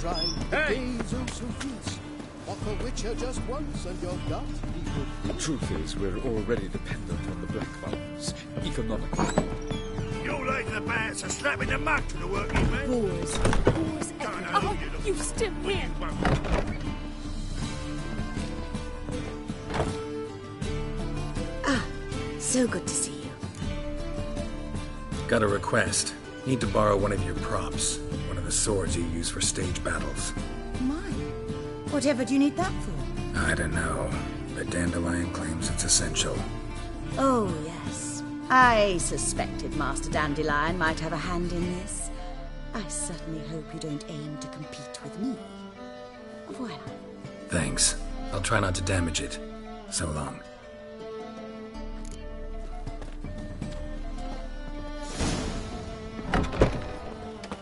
dry. Hey! Days oh so fleet. Walk a witcher just once and your gut be good. The truth is, we're already dependent on the Black Mountains, economically. You're late to the bands are slapping the mug to the working man. Boars. Oh, you still win. So good to see you. Got a request. Need to borrow one of your props. One of the swords you use for stage battles. Mine? Whatever do you need that for? I don't know, but Dandelion claims it's essential. Oh, yes. I suspected Master Dandelion might have a hand in this. I certainly hope you don't aim to compete with me. Voilà. Thanks. I'll try not to damage it. So long.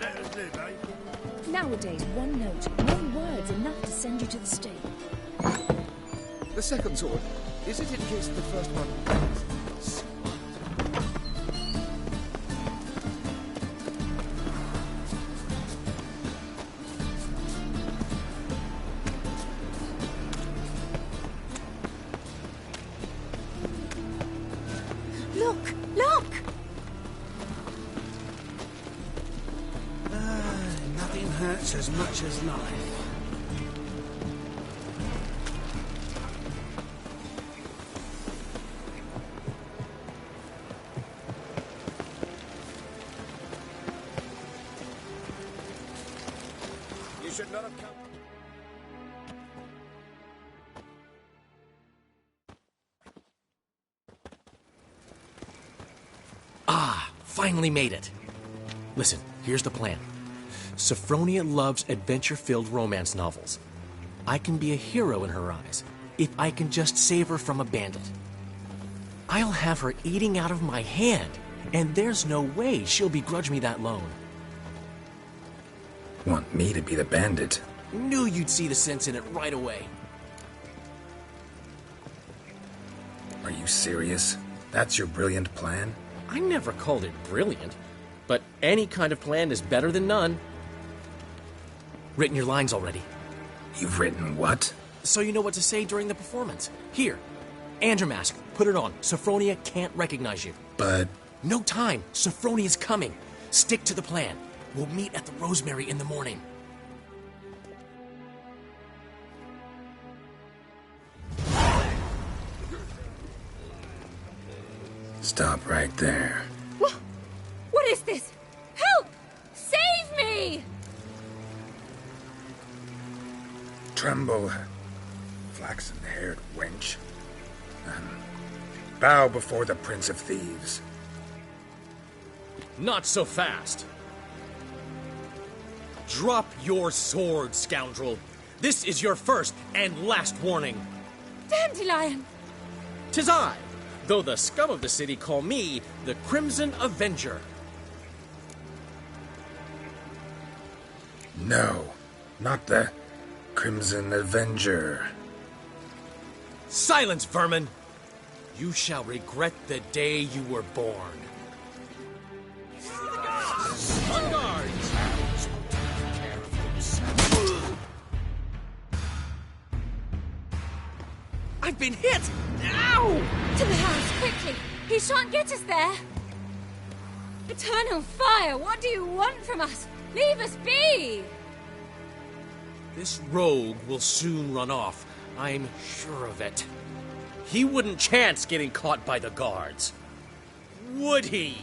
Let us live, eh? Nowadays, one note, no words enough to send you to the stake. The second sword, is it in case the first one... Look! Look! Nothing hurts as much as life. You should not have come... Finally made it. Listen, here's the plan. Sophronia loves adventure-filled romance novels. I can be a hero in her eyes if I can just save her from a bandit. I'll have her eating out of my hand, and there's no way she'll begrudge me that loan. Want me to be the bandit? Knew you'd see the sense in it right away. Are you serious? That's your brilliant plan? I never called it brilliant, but any kind of plan is better than none. Written your lines already. You've written what? So you know what to say during the performance. Here, Andromask, put it on. Sophronia can't recognize you. But... No time. Sophronia's coming. Stick to the plan. We'll meet at the Rosemary in the morning. Stop right there. What is this? Help! Save me! Tremble, flaxen-haired wench. Bow before the Prince of Thieves. Not so fast. Drop your sword, scoundrel. This is your first and last warning. Dandelion! 'Tis I, though the scum of the city call me the Crimson Avenger. No, not the Crimson Avenger. Silence, vermin! You shall regret the day you were born. On guard! I've been hit! Ow! To the house, quickly! He shan't get us there! Eternal fire, what do you want from us? Leave us be! This rogue will soon run off. I'm sure of it. He wouldn't chance getting caught by the guards. Would he?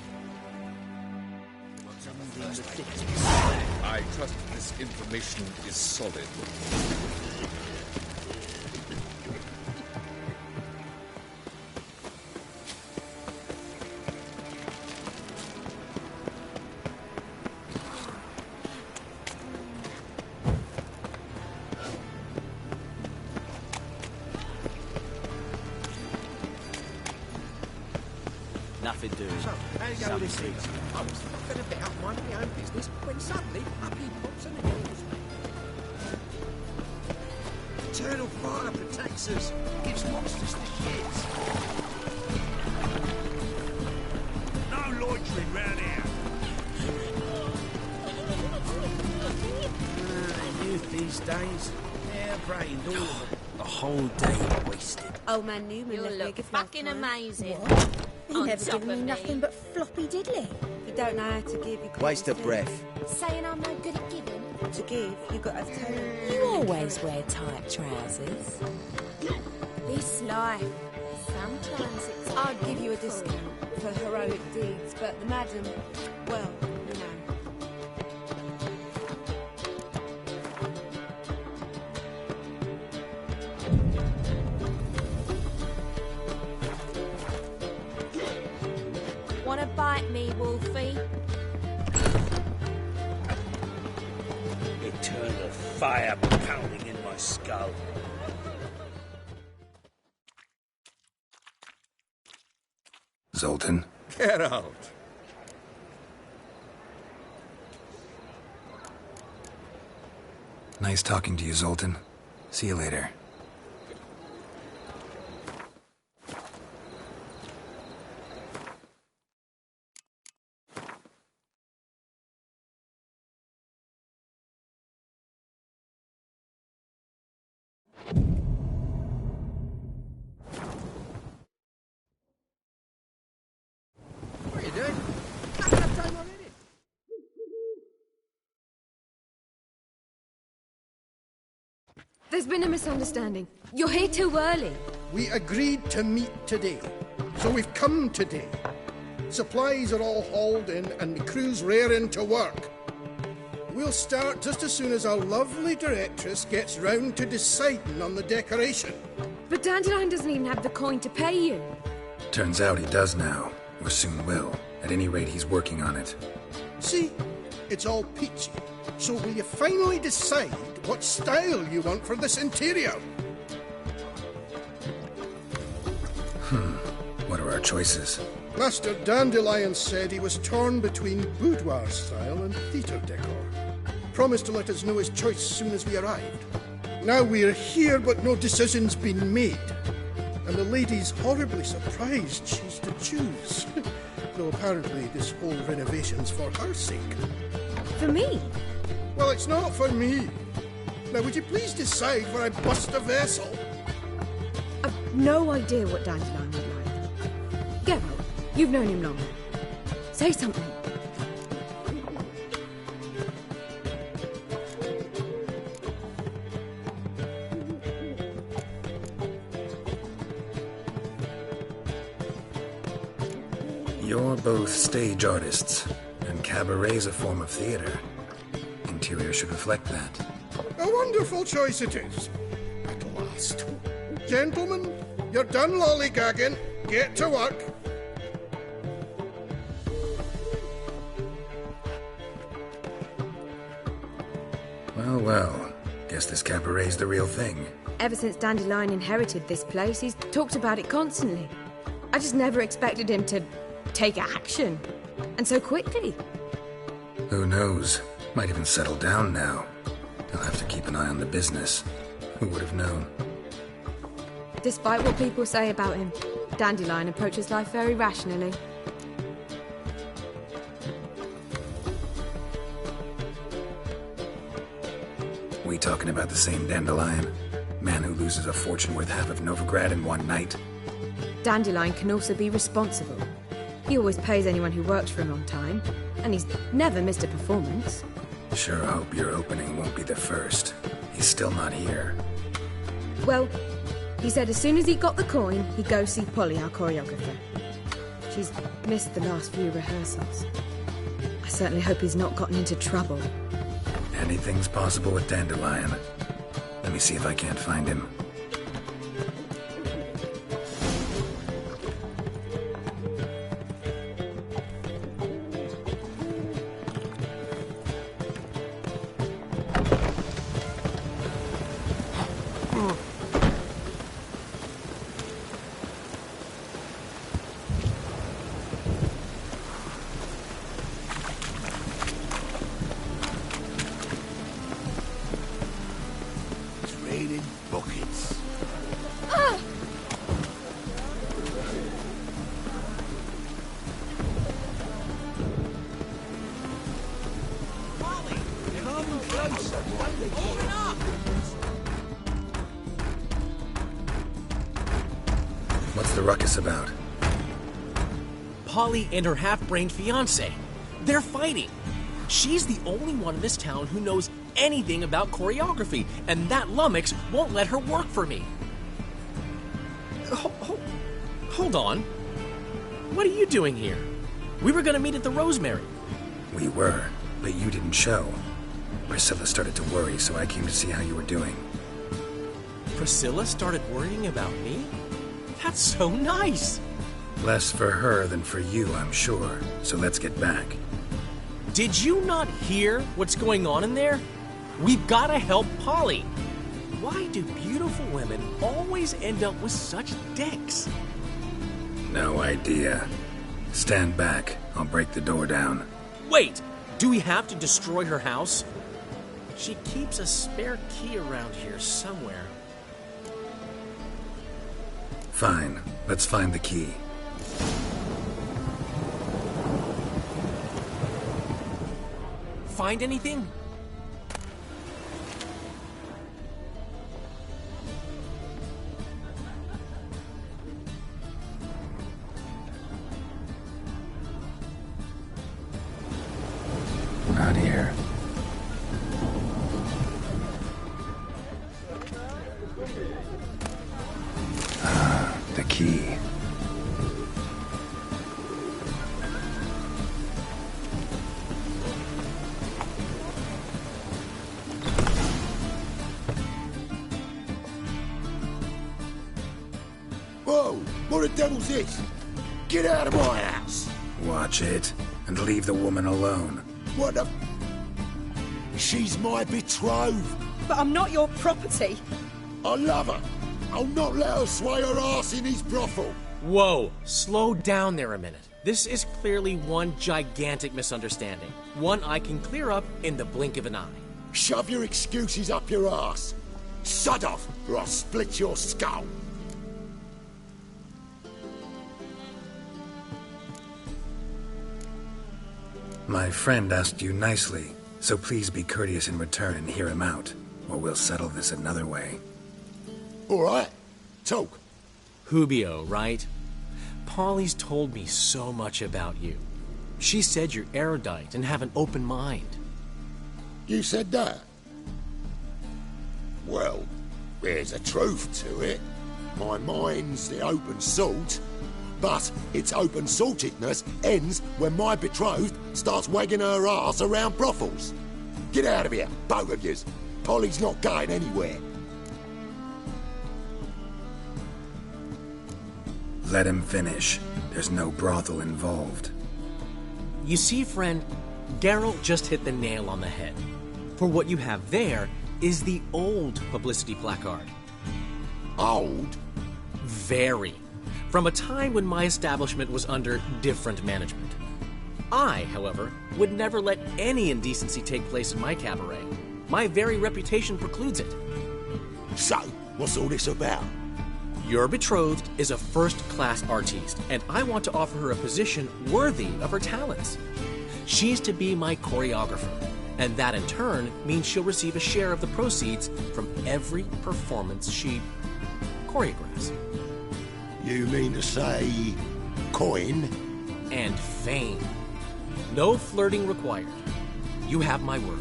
I trust this information is solid. Nothing doing. So, how you go with this thing? I was going to bet up minding my own business when suddenly up he pops and heals me. Eternal fire protects us. Gives monsters the shits. No loitering round here. You these days. Hair-brained, all of it. The whole day wasted. Old man Newman You left me a look gift fucking last night. amazing. He On never top given me of me. nothing but floppy diddly. If you don't know how to give, you can't Waste of receive. breath. Saying I'm no good at giving. To give, you got to have talent. You always wear tight trousers. This life, sometimes it's... I'd give you a discount for heroic deeds, but the madam, well, you know. Wanna bite me, Wolfie? Eternal fire pounding in my skull. Zoltan? Get out. Nice talking to you, Zoltan. See you later. What are you doing? Not enough time already. There's been a misunderstanding. You're here too early. We agreed to meet today, so we've come today. Supplies are all hauled in and the crew's raring to work. We'll start just as soon as our lovely directress gets round to deciding on the decoration. But Dandelion doesn't even have the coin to pay you. Turns out he does now, or soon will. At any rate, he's working on it. See, it's all peachy. So will you finally decide what style you want for this interior? What are our choices? Master Dandelion said he was torn between boudoir style and theatre decor. Promised to let us know his choice soon as we arrived. Now we're here, but no decision's been made. And the lady's horribly surprised she's to choose. Though apparently this whole renovation's for her sake. For me? Well, it's not for me. Now, would you please decide where I bust a vessel? I've no idea what Dandelion would like. Get out. You've known him long. Say something. You're both stage artists, and cabaret's a form of theater. Interior should reflect that. A wonderful choice it is. At last. Gentlemen, you're done lollygagging. Get to work. Well, well. Guess this cabaret's the real thing. Ever since Dandelion inherited this place, he's talked about it constantly. I just never expected him to take action. And so quickly. Who knows? Might even settle down now. He'll have to keep an eye on the business. Who would have known? Despite what people say about him, Dandelion approaches life very rationally. We talking about the same Dandelion? Man who loses a fortune worth half of Novigrad in one night? Dandelion can also be responsible. He always pays anyone who works for him on time, and he's never missed a performance. Sure hope your opening won't be the first. He's still not here. Well, he said as soon as he got the coin, he'd go see Polly, our choreographer. She's missed the last few rehearsals. I certainly hope he's not gotten into trouble. Anything's possible with Dandelion. Let me see if I can't find him. It's raining buckets. Come closer. Open up. What's the ruckus about? Polly and her half-brained fiancé. They're fighting. She's the only one in this town who knows anything about choreography, and that lummox won't let her work for me. Hold on. What are you doing here? We were gonna meet at the Rosemary. We were, but you didn't show. Priscilla started to worry, so I came to see how you were doing. Priscilla started worrying about me? That's so nice! Less for her than for you, I'm sure. So let's get back. Did you not hear what's going on in there? We've gotta help Polly. Why do beautiful women always end up with such dicks? No idea. Stand back. I'll break the door down. Wait! Do we have to destroy her house? She keeps a spare key around here somewhere. Fine. Let's find the key. Find anything? Not here. The key. Whoa! What the devil's this? Get out of my house! Watch it, and leave the woman alone. What the... She's my betrothed. But I'm not your property. I love her. I'll not let her sway her ass in his brothel. Whoa, slow down there a minute. This is clearly one gigantic misunderstanding. One I can clear up in the blink of an eye. Shove your excuses up your ass. Sod off, or I'll split your skull. My friend asked you nicely, so please be courteous in return and hear him out, or we'll settle this another way. All right. Talk. Hubio, right? Polly's told me so much about you. She said you're erudite and have an open mind. You said that? Well, there's a truth to it. My mind's the open salt, but its open saltedness ends when my betrothed starts wagging her ass around brothels. Get out of here, both of yous. Polly's not going anywhere. Let him finish. There's no brothel involved. You see, friend, Geralt just hit the nail on the head. For what you have there is the old publicity placard. Old? Very. From a time when my establishment was under different management. I, however, would never let any indecency take place in my cabaret. My very reputation precludes it. So, what's all this about? Your betrothed is a first-class artiste, and I want to offer her a position worthy of her talents. She's to be my choreographer, and that in turn means she'll receive a share of the proceeds from every performance she choreographs. You mean to say... coin? And fame. No flirting required. You have my word.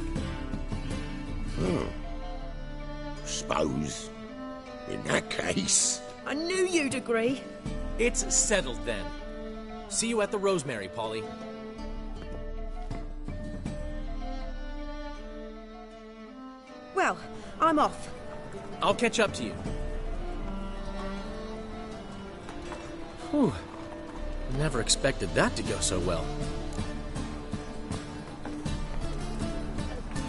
Suppose... in that case... I knew you'd agree. It's settled then. See you at the Rosemary, Polly. Well, I'm off. I'll catch up to you. Whew. Never expected that to go so well.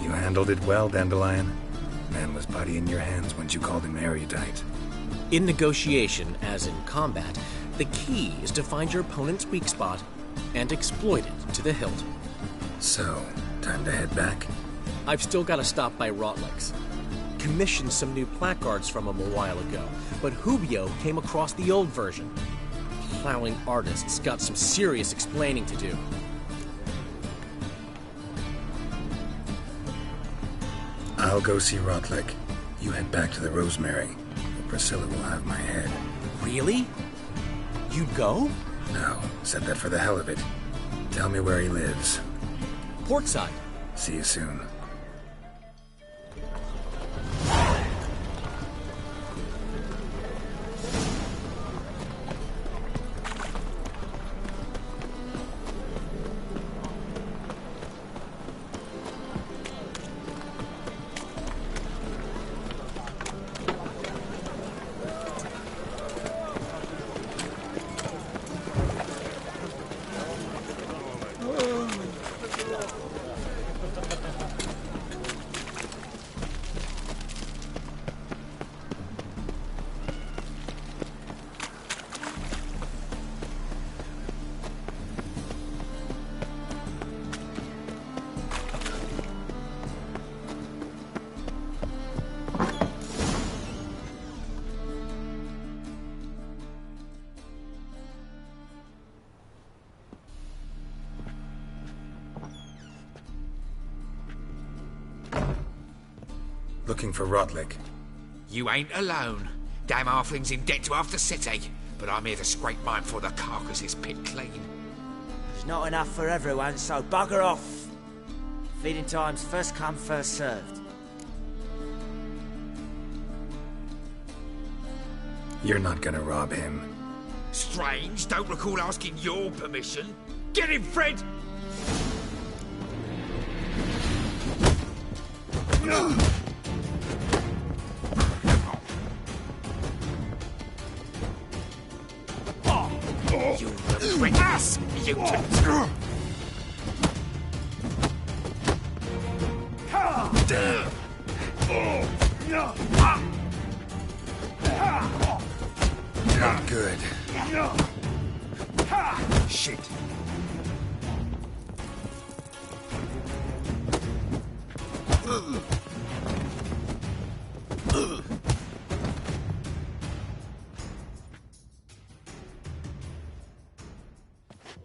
You handled it well, Dandelion. Man was body in your hands once you called him erudite. In negotiation, as in combat, the key is to find your opponent's weak spot and exploit it to the hilt. So, time to head back? I've still got to stop by Rotlick's. Commissioned some new placards from him a while ago, but Hubio came across the old version. Plowing artists got some serious explaining to do. I'll go see Rotlick. You head back to the Rosemary. Priscilla will have my head. Really? you'd go? No, said that for the hell of it. Tell me where he lives. Portside. See you soon. Looking for Rodlick. You ain't alone. Damn halfling's in debt to half the city. But I'm here to scrape mine before the carcass is picked clean. There's not enough for everyone, so bugger off. Feeding time's first come, first served. You're not gonna rob him. Strange, don't recall asking your permission. Get him, Fred! You regret us, you two. Damn. Not good. Shit.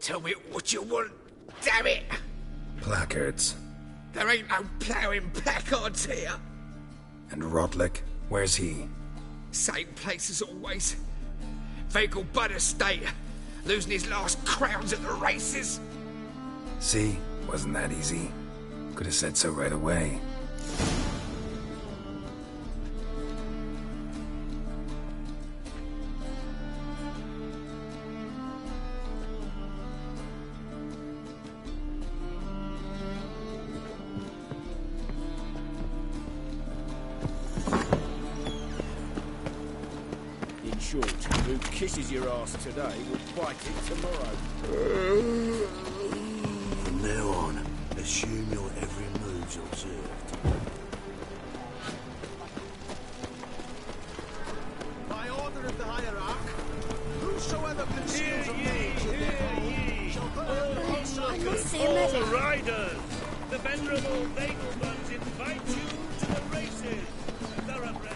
Tell me what you want, damn it! Placards. There ain't no ploughing placards here. And Rodlick? Where's he? Same place as always. Vehicle Bud Estate. Losing his last crowns at the races. See? Wasn't that easy? Could have said so right away. In short, who kisses your ass today will bite it tomorrow. From now on, assume your every move's observed. By order of the hierarch, whosoever conceals a mage in their home shall put All the riders! The venerable Vagelmans invite you to the races! Thoroughbred.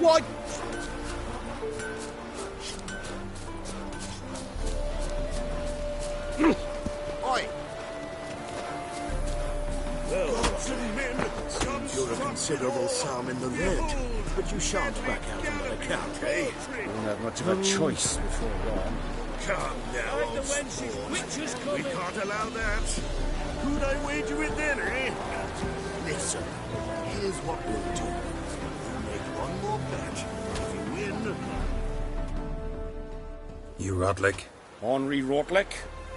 What? Oi! Seems you're a considerable psalm in the red, but you shan't back out on that account, eh? Won't have much of a choice before long. Come now, old sport. We can't allow that. Who'd I wager with then, eh? Listen, here's what we'll do. We'll make one more bet. If you win... You Rodlick? Henri Rodlick,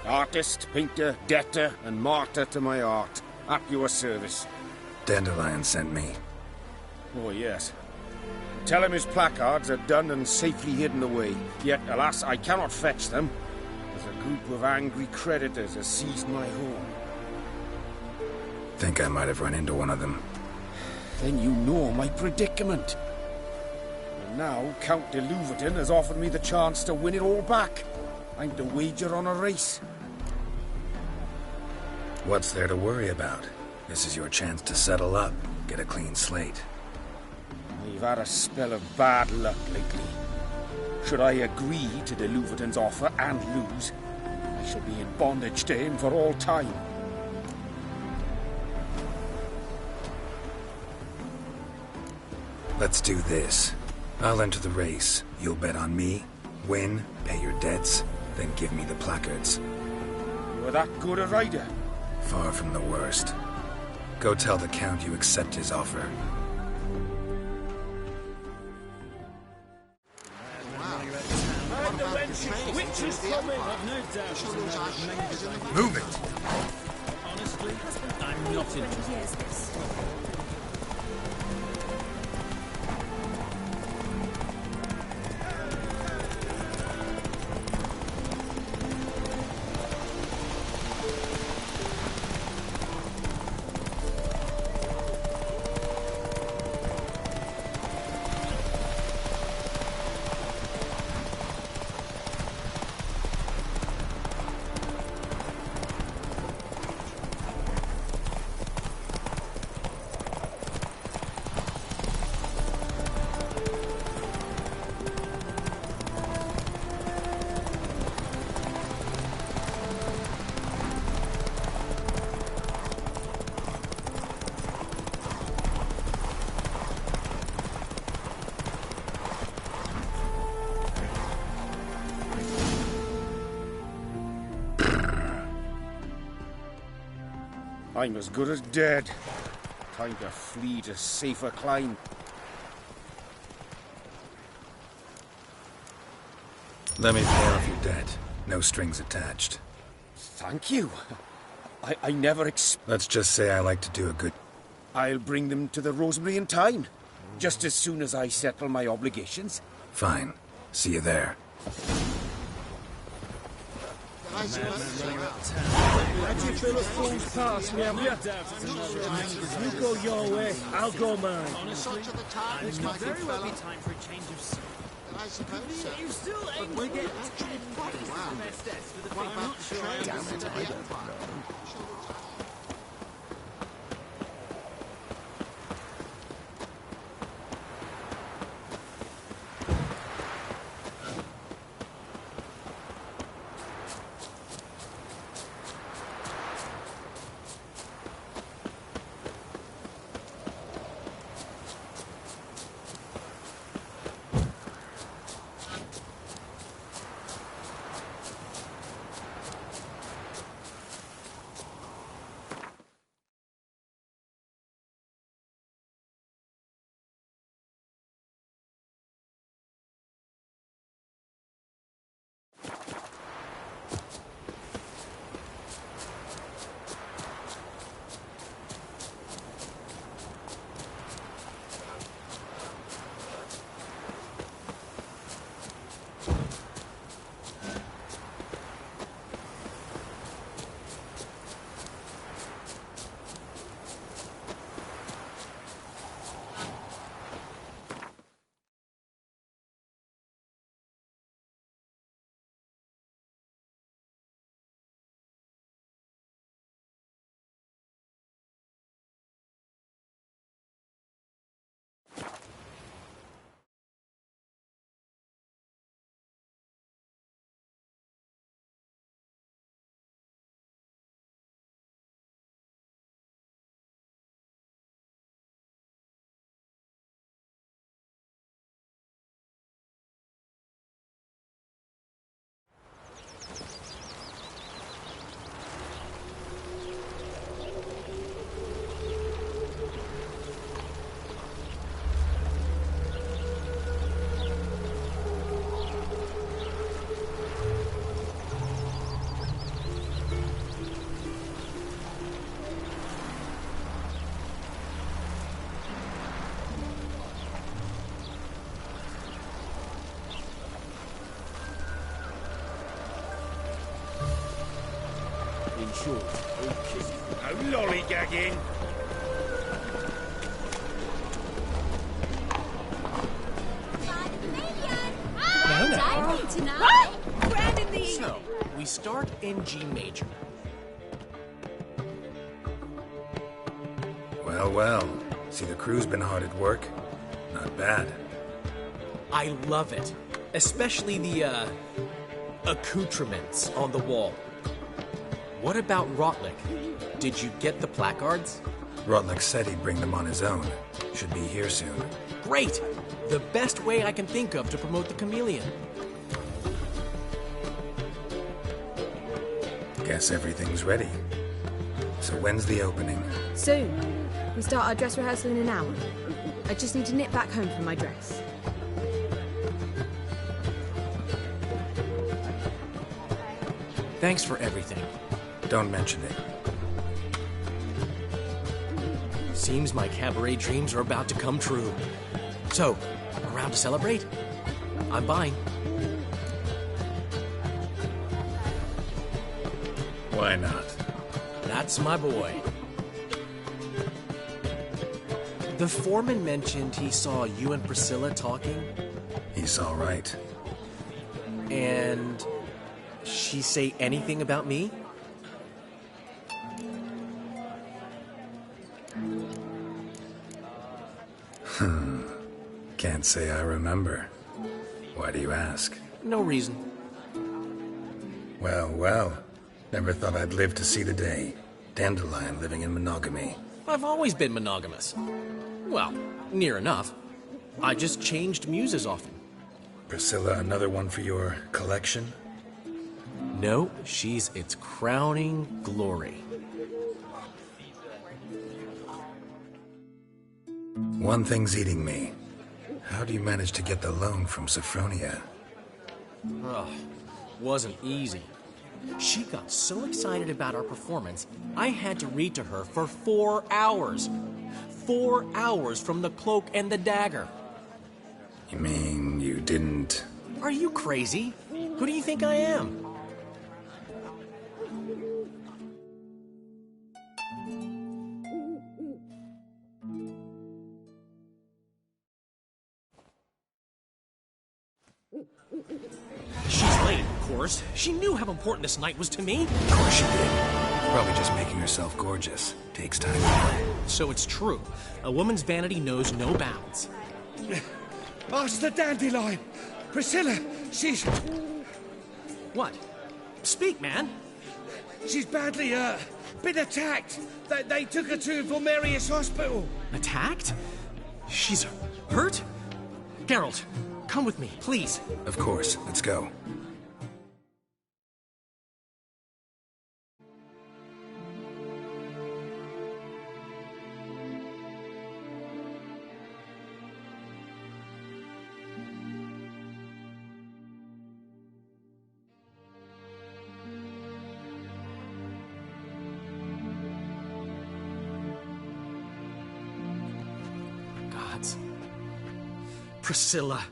artist, painter, debtor, and martyr to my art. At your service. Dandelion sent me. Oh, yes. Tell him his placards are done and safely hidden away. Yet, alas, I cannot fetch them, as a group of angry creditors has seized my home. Think I might have run into one of them. Then you know my predicament. And now Count de Louverton has offered me the chance to win it all back. I'm to wager on a race. What's there to worry about? This is your chance to settle up, get a clean slate. I've had a spell of bad luck lately. Should I agree to de Louverton's offer and lose, I shall be in bondage to him for all time. Let's do this. I'll enter the race. You'll bet on me, win, pay your debts, then give me the placards. You're that good a rider? Far from the worst. Go tell the Count you accept his offer. Move it! Honestly, I'm not interested. I'm as good as dead. Time to flee to safer clime. Let me pay off your debt. No strings attached. Thank you. I never Let's just say I like to do a good... I'll bring them to the Rosemary in time. Just as soon as I settle my obligations. Fine. See you there. Let you fill a fool's pass, me, have you? You go your way, I'll go mine. Honestly, I'm not very well be time for a change of scene. I suppose so. You still aim to get actually profit. Wow. What about the trade? sure. No lollygagging. So, we start in G major. Well, well. See, the crew's been hard at work. Not bad. I love it. Especially the, accoutrements on the wall. What about Rotlick? Did you get the placards? Rotlick said he'd bring them on his own. Should be here soon. Great! The best way I can think of to promote the chameleon. Guess everything's ready. So when's the opening? Soon. We start our dress rehearsal in an hour. I just need to nip back home for my dress. Thanks for everything. Don't mention it. Seems my cabaret dreams are about to come true. So, around to celebrate? I'm buying. Why not? That's my boy. The foreman mentioned he saw you and Priscilla talking. He's all right. And she say anything about me? Can't say I remember. Why do you ask? No reason. Well, well. Never thought I'd live to see the day. Dandelion living in monogamy. I've always been monogamous. Well, near enough. I just changed muses often. Priscilla, another one for your collection? No, she's its crowning glory. One thing's eating me. How do you manage to get the loan from Sophronia? Ugh, wasn't easy. She got so excited about our performance, I had to read to her for 4 hours. 4 hours from the Cloak and the Dagger. You mean you didn't... Are you crazy? Who do you think I am? She's late, of course. She knew how important this night was to me. Of course she did. Probably just making herself gorgeous. Takes time. So it's true. A woman's vanity knows no bounds. Master Dandelion! Priscilla, she's... What? Speak, man. She's badly, been attacked. They took her to Vulmerius Hospital. Attacked? She's hurt? Geralt, come with me, please. Of course. Let's go. Gods. Priscilla.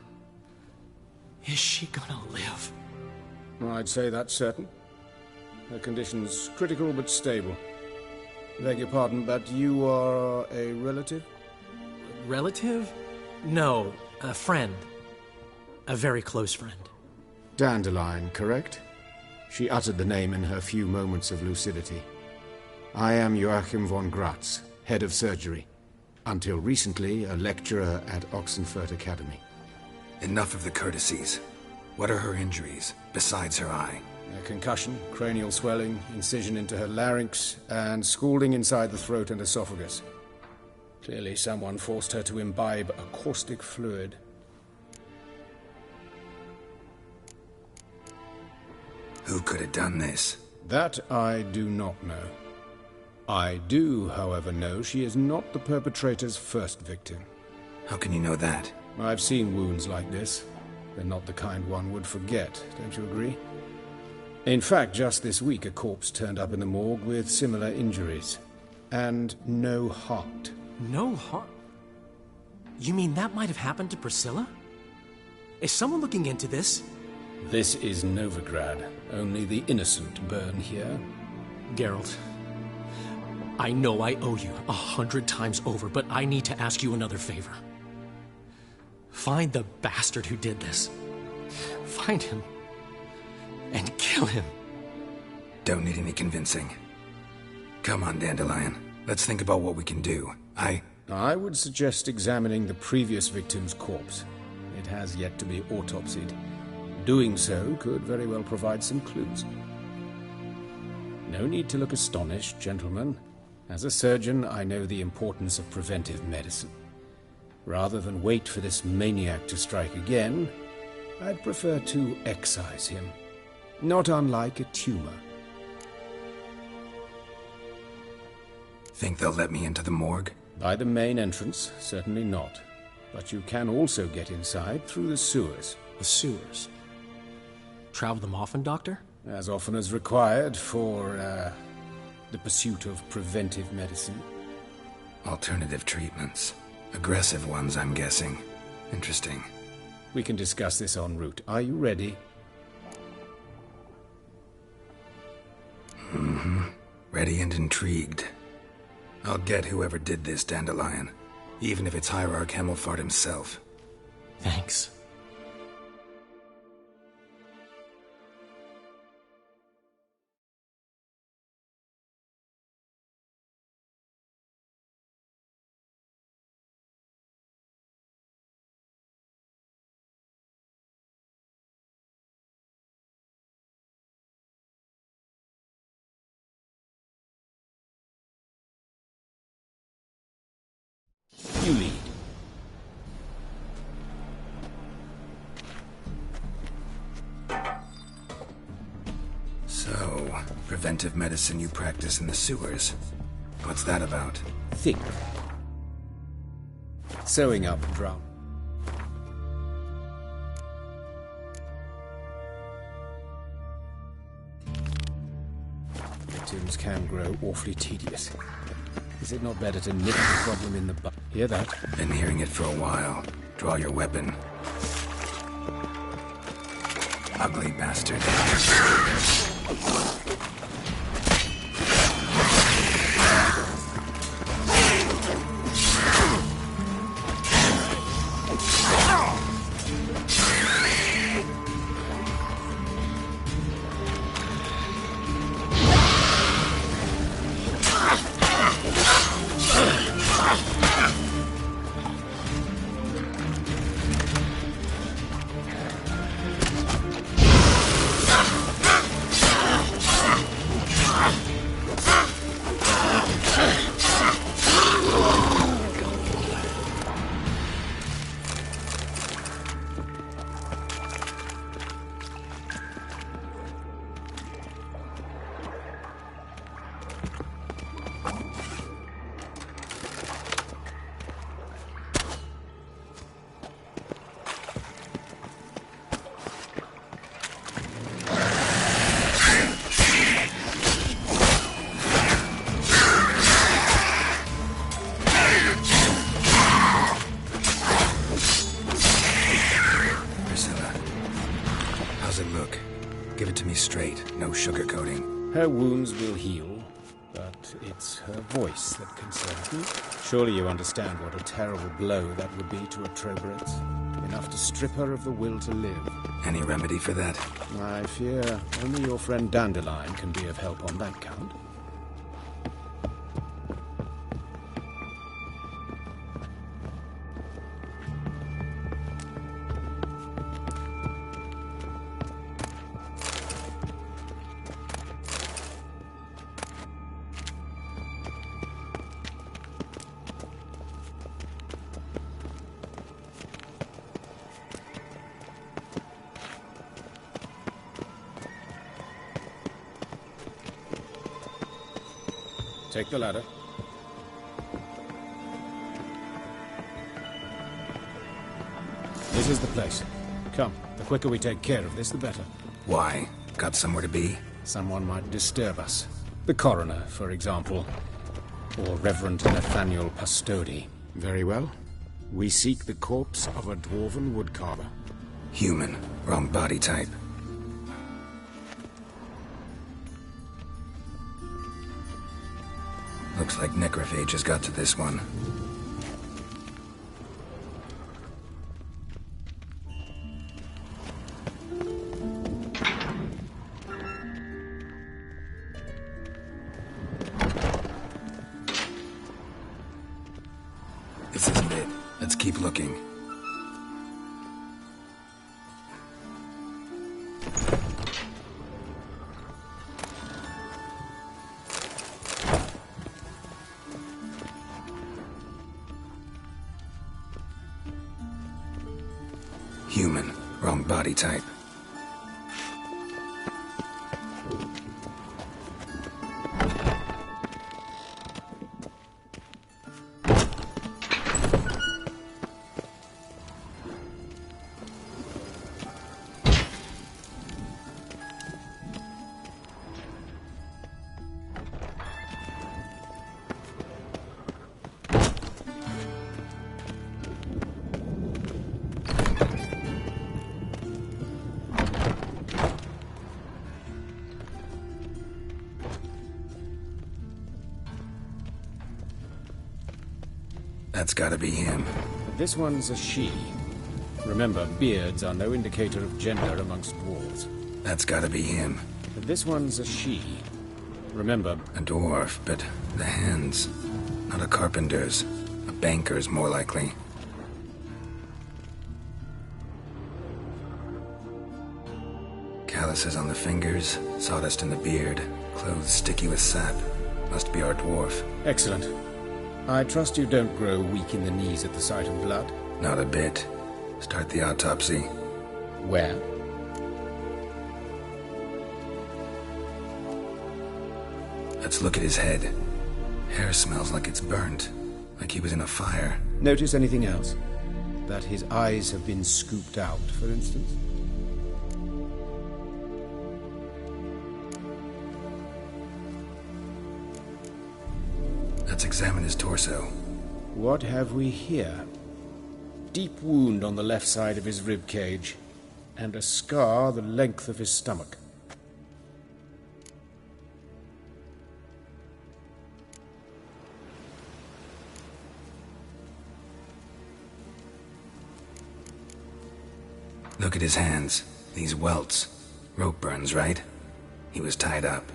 Is she gonna live? I'd say that's certain. Her condition's critical but stable. Beg your pardon, but you are a relative? Relative? No, a friend. A very close friend. Dandelion, correct? She uttered the name in her few moments of lucidity. I am Joachim von Gratz, head of surgery. Until recently, a lecturer at Oxenfurt Academy. Enough of the courtesies. What are her injuries, besides her eye? A concussion, cranial swelling, incision into her larynx, and scalding inside the throat and esophagus. Clearly someone forced her to imbibe a caustic fluid. Who could have done this? That I do not know. I do, however, know she is not the perpetrator's first victim. How can you know that? I've seen wounds like this. They're not the kind one would forget, don't you agree? In fact, just this week a corpse turned up in the morgue with similar injuries. And no heart. No heart? You mean that might have happened to Priscilla? Is someone looking into this? This is Novigrad. Only the innocent burn here. Geralt, I know I owe you 100 times over, but I need to ask you another favor. Find the bastard who did this. Find him and kill him. Don't need any convincing. Come on, Dandelion. Let's think about what we can do. I would suggest examining the previous victim's corpse. It has yet to be autopsied. Doing so could very well provide some clues. No need to look astonished, gentlemen. As a surgeon, I know the importance of preventive medicine. Rather than wait for this maniac to strike again, I'd prefer to excise him. Not unlike a tumor. Think they'll let me into the morgue? By the main entrance, certainly not. But you can also get inside through the sewers. The sewers? Travel them often, Doctor? As often as required for, the pursuit of preventive medicine. Alternative treatments. Aggressive ones, I'm guessing. Interesting. We can discuss this en route. Are you ready? Mm-hmm. Ready and intrigued. I'll get whoever did this, Dandelion. Even if it's Hierarch Hemmelfart himself. Thanks. You lead. So, preventive medicine you practice in the sewers. What's that about? Think. Sewing up drum. Victims can grow awfully tedious. Is it not better to nip the problem in the bud? Hear that? Been hearing it for a while. Draw your weapon. Ugly bastard. Her wounds will heal, but it's her voice that concerns me. Surely you understand what a terrible blow that would be to a Trobritz. Enough to strip her of the will to live. Any remedy for that? I fear only your friend Dandelion can be of help on that count. Take the ladder. This is the place. Come, the quicker we take care of this, the better. Why? Got somewhere to be? Someone might disturb us. The coroner, for example. Or Reverend Nathaniel Pastodi. Very well. We seek the corpse of a dwarven woodcarver. Human. Wrong body type. Looks like necrophages got to this one. This isn't it. Let's keep looking. Human. Wrong body type. That's gotta be him. This one's a she. Remember, beards are no indicator of gender amongst dwarves. That's gotta be him. This one's a she. Remember... A dwarf, but the hands. Not a carpenter's. A banker's, more likely. Calluses on the fingers, sawdust in the beard, clothes sticky with sap. Must be our dwarf. Excellent. I trust you don't grow weak in the knees at the sight of blood? Not a bit. Start the autopsy. Where? Let's look at his head. Hair smells like it's burnt. Like he was in a fire. Notice anything else? That his eyes have been scooped out, for instance? Let's examine his torso. What have we here? Deep wound on the left side of his rib cage, and a scar the length of his stomach. Look at his hands. These welts. Rope burns, right? He was tied up.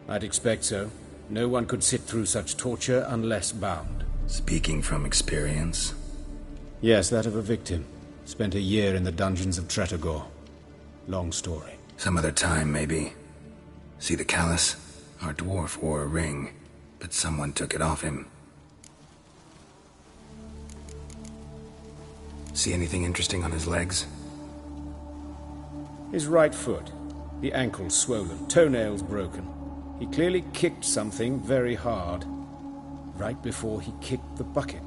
I'd expect so. No one could sit through such torture unless bound. Speaking from experience? Yes, that of a victim. Spent a year in the dungeons of Tretogor. Long story. Some other time, maybe. See the callus? Our dwarf wore a ring, but someone took it off him. See anything interesting on his legs? His right foot. The ankle swollen, toenails broken. He clearly kicked something very hard, right before he kicked the bucket.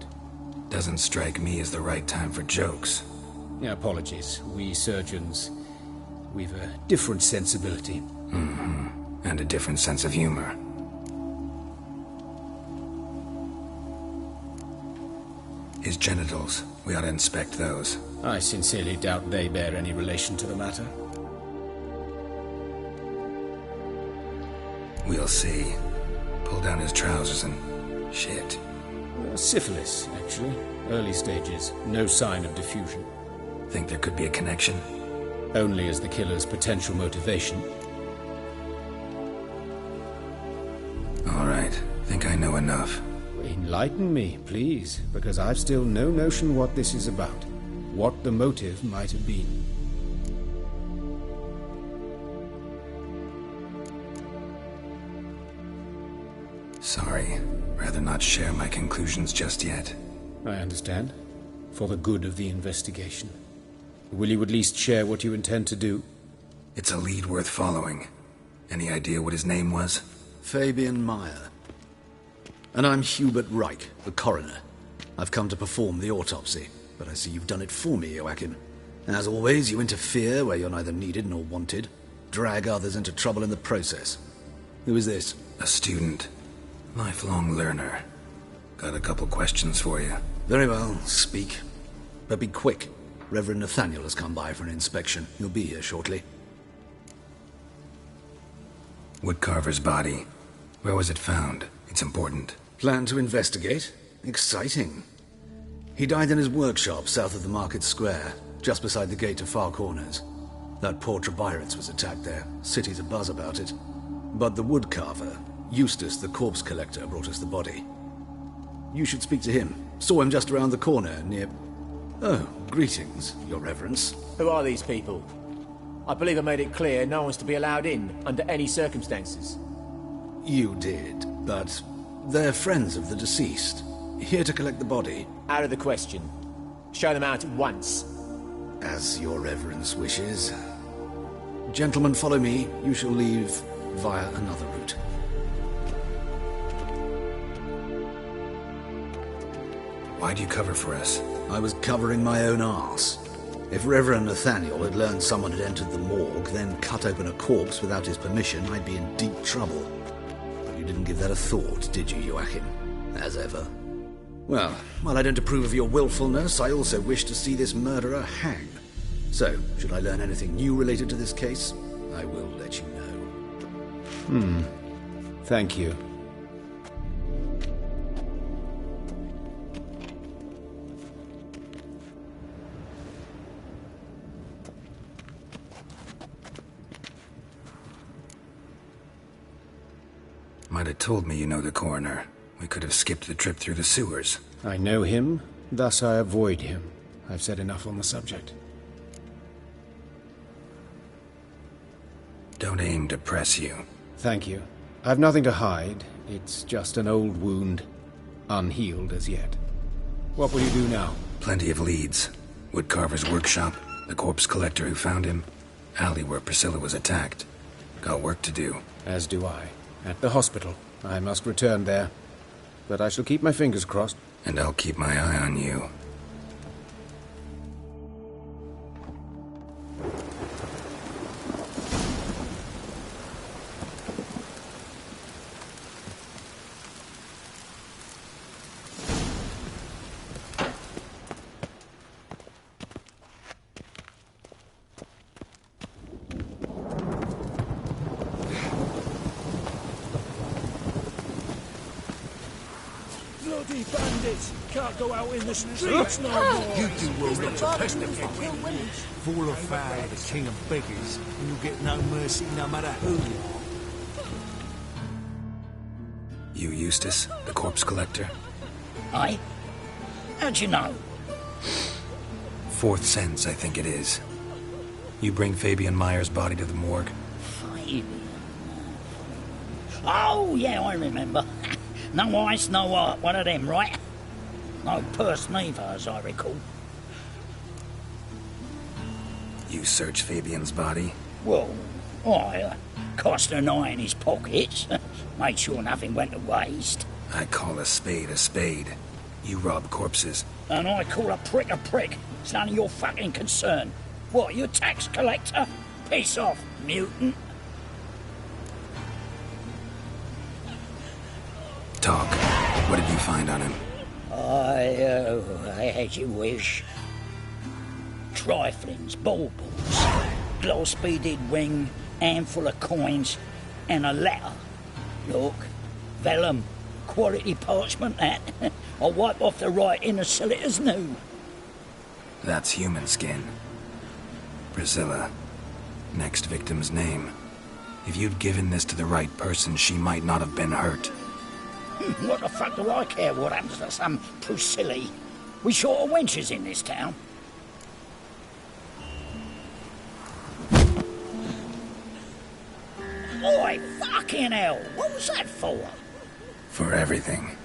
Doesn't strike me as the right time for jokes. Yeah, apologies. We surgeons, we've a different sensibility. Mm-hmm. And a different sense of humor. His genitals, we ought to inspect those. I sincerely doubt they bear any relation to the matter. We'll see. Pull down his trousers and... shit. Syphilis, actually. Early stages. No sign of diffusion. Think there could be a connection? Only as the killer's potential motivation. All right. Think I know enough. Enlighten me, please, because I've still no notion what this is about. What the motive might have been. Sorry. Rather not share my conclusions just yet. I understand. For the good of the investigation. Will you at least share what you intend to do? It's a lead worth following. Any idea what his name was? Fabian Meyer. And I'm Hubert Reich, the coroner. I've come to perform the autopsy, but I see you've done it for me, Joachim. As always, you interfere where you're neither needed nor wanted. Drag others into trouble in the process. Who is this? A student. Lifelong learner. Got a couple questions for you. Very well, speak. But be quick. Reverend Nathaniel has come by for an inspection. He'll be here shortly. Woodcarver's body. Where was it found? It's important. Plan to investigate? Exciting. He died in his workshop south of the market square, just beside the gate to Far Corners. That poor Trebirates was attacked there. City's abuzz about it. But the woodcarver, Eustace the corpse collector, brought us the body. You should speak to him. Saw him just around the corner near... Oh, greetings, Your Reverence. Who are these people? I believe I made it clear no one's to be allowed in, under any circumstances. You did, but they're friends of the deceased. Here to collect the body. Out of the question. Show them out at once. As Your Reverence wishes. Gentlemen, follow me. You shall leave via another route. Why'd you cover for us? I was covering my own arse. If Reverend Nathaniel had learned someone had entered the morgue, then cut open a corpse without his permission, I'd be in deep trouble. But you didn't give that a thought, did you, Joachim? As ever. Well, while I don't approve of your willfulness, I also wish to see this murderer hang. So, should I learn anything new related to this case, I will let you know. Thank you. Might have told me you know the coroner. We could have skipped the trip through the sewers. I know him, thus I avoid him. I've said enough on the subject. Don't aim to press you. Thank you. I've nothing to hide. It's just an old wound, unhealed as yet. What will you do now? Plenty of leads. Woodcarver's workshop, the corpse collector who found him, alley where Priscilla was attacked. Got work to do. As do I. At the hospital. I must return there. But I shall keep my fingers crossed. And I'll keep my eye on you. Bloody bandits! Can't go out in the streets no more! You do well not to pester me. Fall afoul of the king of beggars, and you'll get no mercy no matter who you are. You Eustace, the corpse collector? Aye? How'd you know? Fourth sense, I think it is. You bring Fabian Meyer's body to the morgue? Fabian? Oh, yeah, I remember. No eyes, no heart, one of them, right? No purse neither, as I recall. You search Fabian's body? Well, I cast an eye in his pockets, made sure nothing went to waste. I call a spade a spade. You rob corpses. And I call a prick a prick. It's none of your fucking concern. What, you a tax collector? Piss off, mutant. Talk. What did you find on him? As you wish. Triflings, baubles, glass-beaded ring, handful of coins, and a letter. Look, vellum, quality parchment, that. I'll wipe off the writing and sell it as new. That's human skin. Priscilla. Next victim's name. If you'd given this to the right person, she might not have been hurt. What the fuck do I care what happens to some Priscilla? We short of wenches in this town. Oi, fucking hell! What was that for? For everything.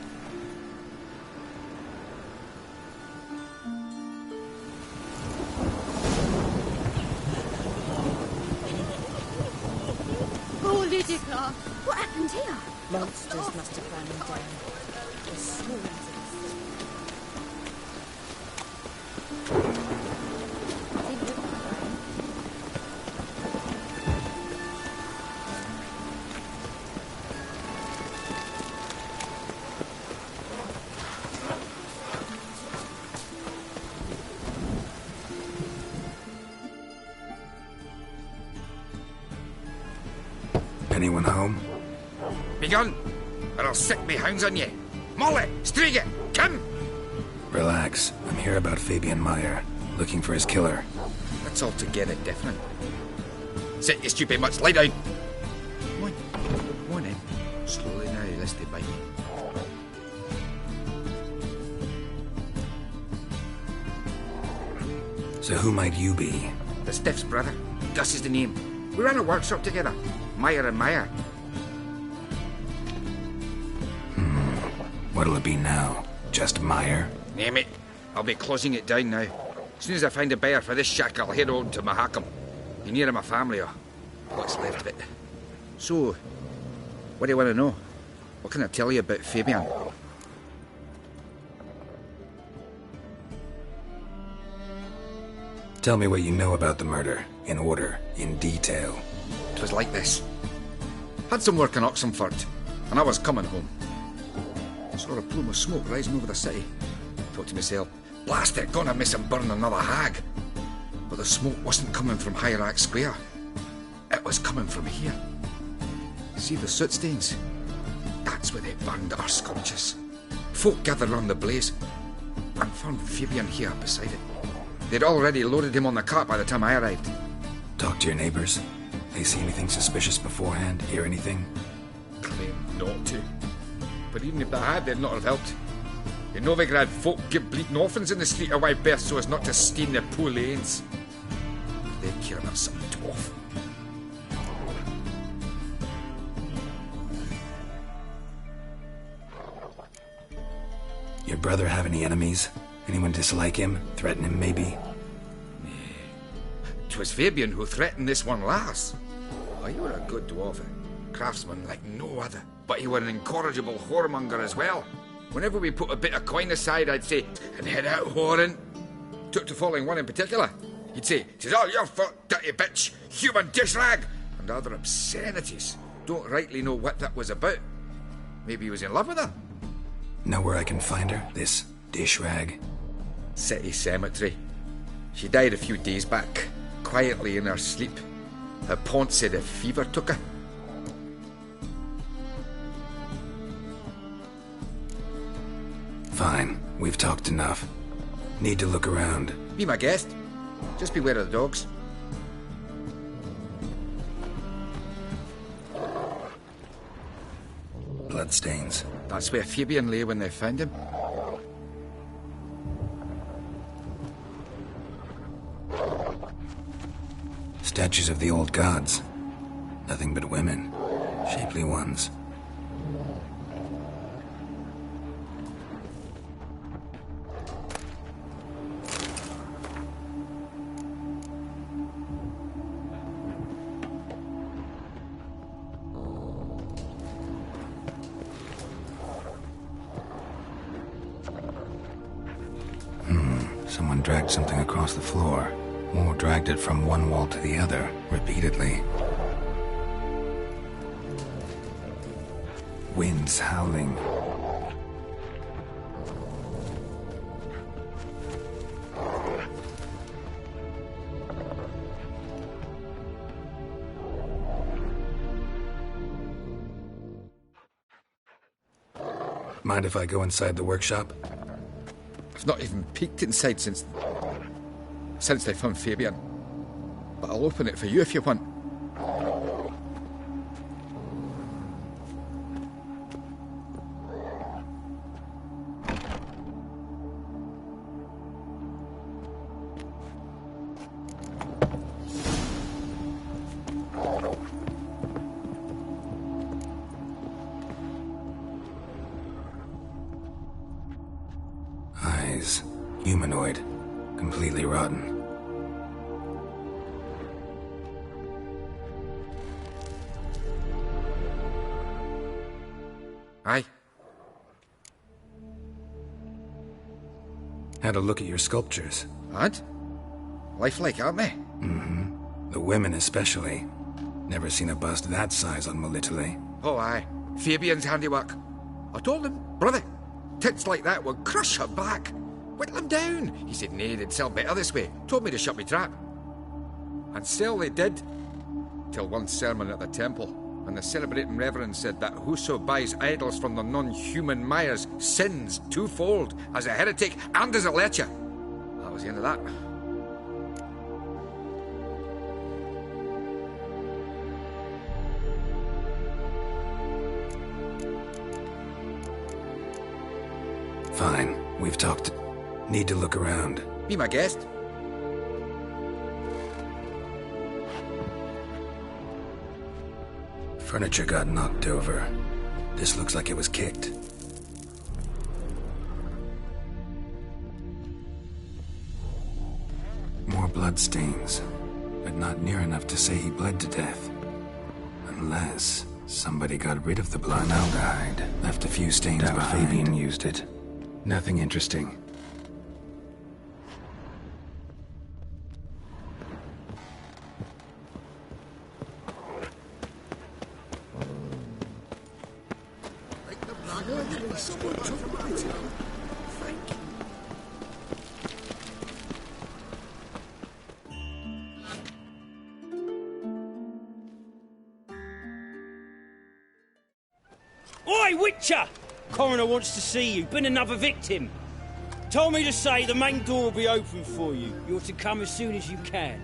Oh, Lydica! What happened here? Monsters must have run him down. The swarms of Anyone home? Begone! or I'll set me hounds on ye. Molly, Striga, come! Relax. I'm here about Fabian Meyer, looking for his killer. That's altogether different. Sit, you stupid much, lie down! Come on in. Slowly now, lest they bite me. So who might you be? The Stiff's brother. Gus is the name. We ran a workshop together. Meyer and Meyer. What'll it be now? Just Meyer? Name it. I'll be closing it down now. As soon as I find a buyer for this shack, I'll head on to Mahakam. Be near my family, or what's left of it. So, what do you want to know? What can I tell you about Fabian? Tell me what you know about the murder, in order, in detail. It was like this. Had some work in Oxenford, and I was coming home. Saw a plume of smoke rising over the city. Thought to myself, blast it, gonna miss and burn another hag. But the smoke wasn't coming from Hierarch Square. It was coming from here. See the soot stains? That's where they burned our sculptures. Folk gathered round the blaze and found Fabian here beside it. They'd already loaded him on the cart by the time I arrived. Talk to your neighbors. They see anything suspicious beforehand? Hear anything? Claim not to. But even if they had, they'd not have helped. In Novigrad, folk give bleating orphans in the street a wide berth so as not to stain their poor lanes. They care about some dwarf. Your brother have any enemies? Anyone dislike him? Threaten him, maybe? 'Twas Fabian who threatened this one last. Oh, you were a good dwarf, craftsman like no other. But you were an incorrigible whoremonger as well. Whenever we put a bit of coin aside, I'd say, and head out whoring. Took to following one in particular. He'd say, "'Tis all your fault, dirty bitch, human dish rag," and other obscenities. Don't rightly know what that was about. Maybe he was in love with her? Know where I can find her, this dish rag? City cemetery. She died a few days back, quietly in her sleep. Her pont said a fever took her. Fine, we've talked enough. Need to look around. Be my guest. Just beware of the dogs. Bloodstains. That's where Fabian lay when they found him. Statues of the old gods. Nothing but women. Shapely ones. Someone dragged something across the floor. Or dragged it from one wall to the other, repeatedly. Winds howling. Mind if I go inside the workshop? I've not even peeked inside since they found Fabian. But I'll open it for you if you want. Eyes. Humanoid. Completely rotten. Aye. Had a look at your sculptures. And? Lifelike, aren't they? Mm-hmm. The women especially. Never seen a bust that size on Molitale. Oh, aye. Fabian's handiwork. I told him, brother, tits like that would crush her back. Whittle him down. He said, nay, they'd sell better this way. Told me to shut me trap. And sell they did. Till one sermon at the temple. And the celebrating reverend said that whoso buys idols from the non-human Mayas sins twofold, as a heretic and as a lecher. That was the end of that. Fine, we've talked. Need to look around. Be my guest. Furniture got knocked over. This looks like it was kicked. More bloodstains, but not near enough to say he bled to death. Unless somebody got rid of the blood. Formaldehyde. Left a few stains behind. Fabian used it. Nothing interesting. Oi, Witcher! Coroner wants to see you. Been another victim. Told me to say the main door will be open for you. You're to come as soon as you can.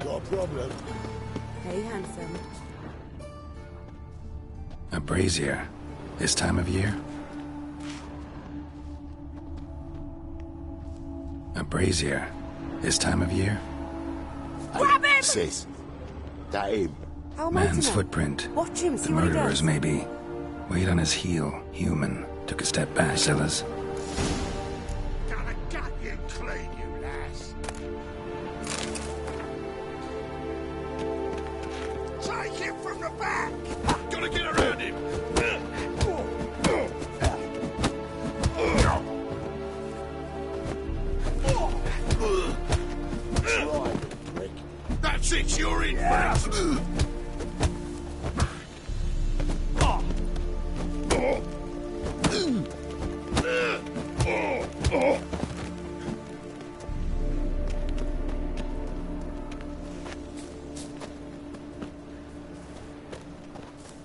Got a problem? Hey, handsome. A brazier. This time of year? A brazier. This time of year? Grab him! Sis, that him? How am I to Man's know? footprint. Watch him, see The what he murderer's does. maybe. Weight on his heel. Human. Took a step back. Priscilla's. Gonna gut you clean, you lass. Take him from the back! Gotta get around him! That's it, you're in, mate!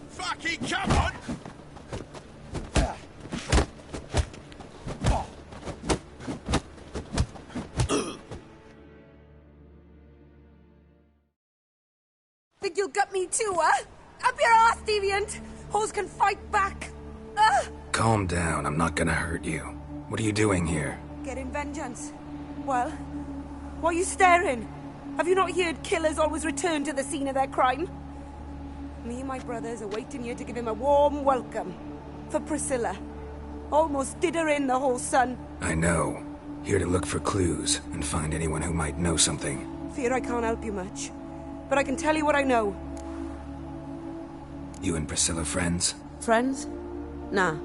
Fucking come on! Think you'll gut me too, huh? Up your ass, deviant! Hoes can fight back! Calm down. I'm not gonna hurt you. What are you doing here? Getting vengeance. Well, why are you staring? Have you not heard killers always return to the scene of their crime? Me and my brothers are waiting here to give him a warm welcome. For Priscilla. Almost did her in, the whole son. I know. Here to look for clues and find anyone who might know something. Fear I can't help you much. But I can tell you what I know. You and Priscilla friends? Friends? Nah.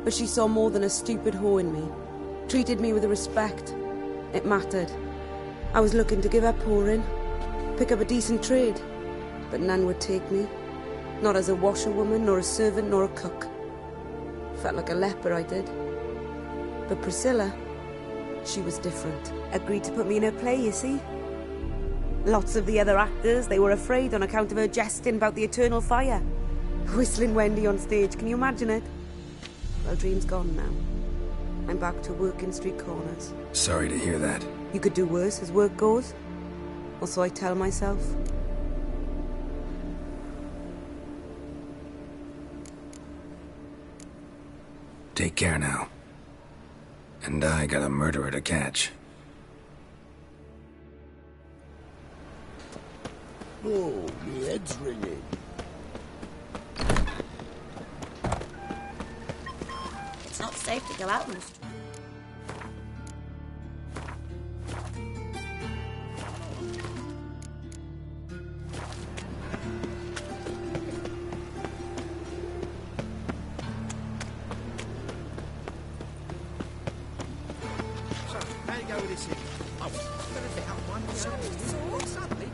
But she saw more than a stupid whore in me. Treated me with respect. It mattered. I was looking to give up whoring. Pick up a decent trade. But none would take me. Not as a washerwoman, nor a servant, nor a cook. Felt like a leper, I did. But Priscilla, she was different. Agreed to put me in her play, you see. Lots of the other actors, they were afraid on account of her jesting about the eternal fire. Whistling Wendy on stage, can you imagine it? Well, dream's gone now. I'm back to working street corners. Sorry to hear that. You could do worse as work goes. Or so I tell myself. Take care now. And I got a murderer to catch. Oh, my head's ringing. It's not safe to go out on the street. So, how you go with this here? Oh, better fit up one. Suddenly,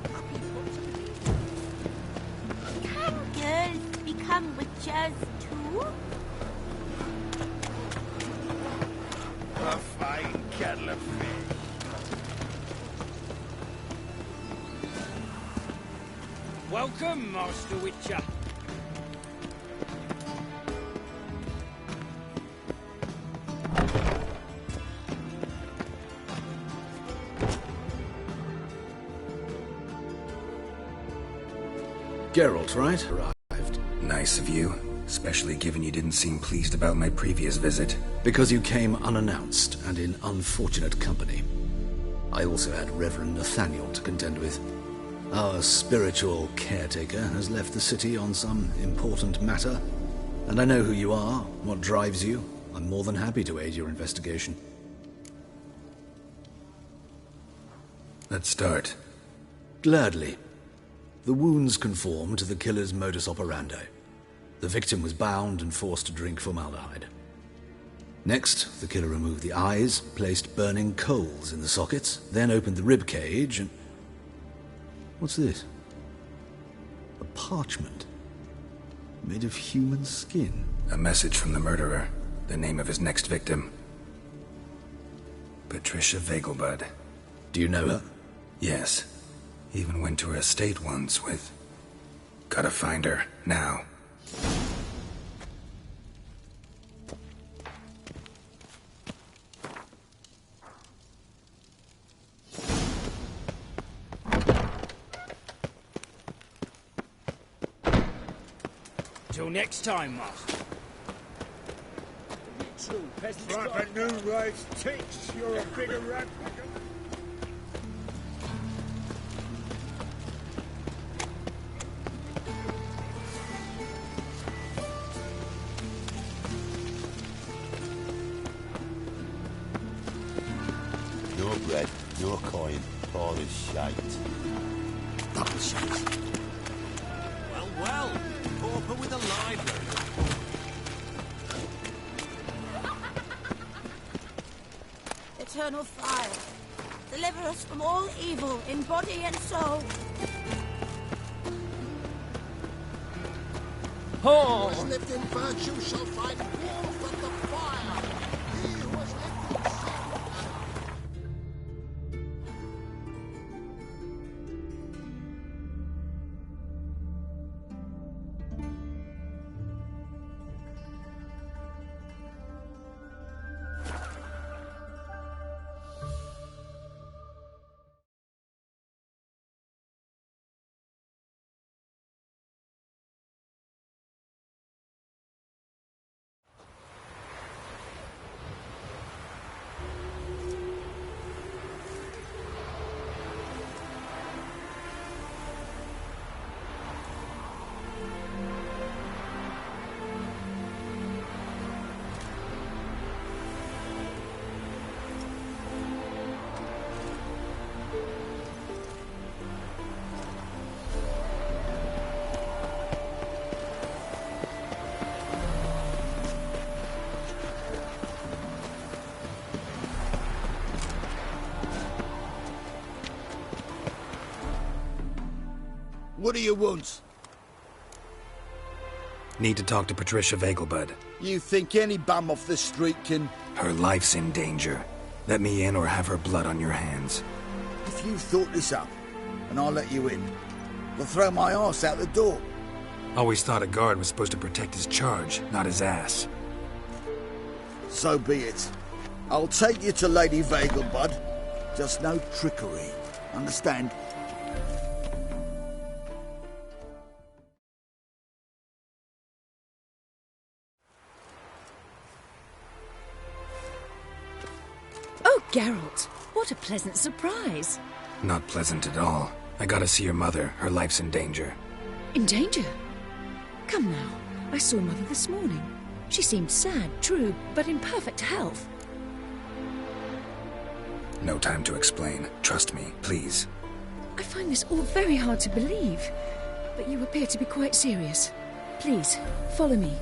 Can girls become witches too? A fine kettle of fish. Welcome, Master Witcher. Geralt, right? Arrived. Nice of you, especially given you didn't seem pleased about my previous visit. Because you came unannounced and in unfortunate company. I also had Reverend Nathaniel to contend with. Our spiritual caretaker has left the city on some important matter, and I know who you are, what drives you. I'm more than happy to aid your investigation. Let's start. Gladly. The wounds conform to the killer's modus operandi. The victim was bound and forced to drink formaldehyde. Next, the killer removed the eyes, placed burning coals in the sockets, then opened the rib cage and... What's this? A parchment. Made of human skin. A message from the murderer. The name of his next victim. Patricia Vegelbud. Do you know her? Yes. Even went to her estate once with... Gotta find her, now. Till next time, Master. Like a new race ticks, you're a bigger rat. No bread, no coin, all this shite. Double shite. Well, well, pauper with a library. Eternal fire, deliver us from all evil in body and soul. Who has lived in virtue shall find warmth at the fire. He who has lived in sin. What do you want? Need to talk to Patricia Vegelbud. You think any bum off the street can... Her life's in danger. Let me in or have her blood on your hands. If you thought this up, and I'll let you in, I'll throw my arse out the door. Always thought a guard was supposed to protect his charge, not his ass. So be it. I'll take you to Lady Vegelbud. Just no trickery. Understand? Oh, Geralt, what a pleasant surprise. Not pleasant at all. I gotta see your mother. Her life's in danger. In danger? Come now, I saw Mother this morning. She seemed sad, true, but in perfect health. No time to explain. Trust me, please. I find this all very hard to believe, but you appear to be quite serious. Please, follow me.